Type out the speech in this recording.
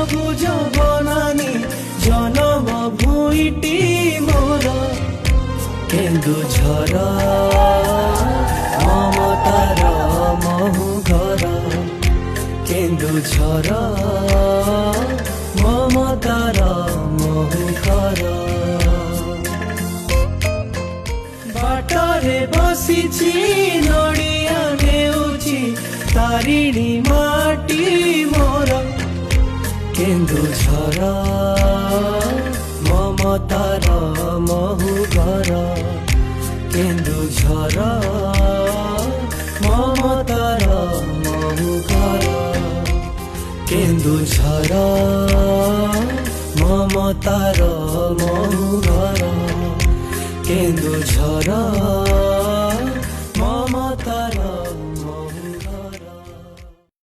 ସବୁଜ ବନାନୀ ଜନମ ଭୂଇଟି ମୋର କେନ୍ଦୁଝର ମମତାର ମହୁ ଘର କେନ୍ଦୁଝର ମମତାର ମହୁ ଘର ବାଟରେ ବସିଛି ନଡ଼ିଆ ନେଉଛି ତାରିଣୀ ମାଟି ମୋର କେନ୍ଦୁଝର ମମତାର ମହୁ ଘର କେନ୍ଦୁଝର ମମତାର ମହୁ ଘର କେନ୍ଦୁଝର ମମତାର ମହୁ ଘର କେନ୍ଦୁଝର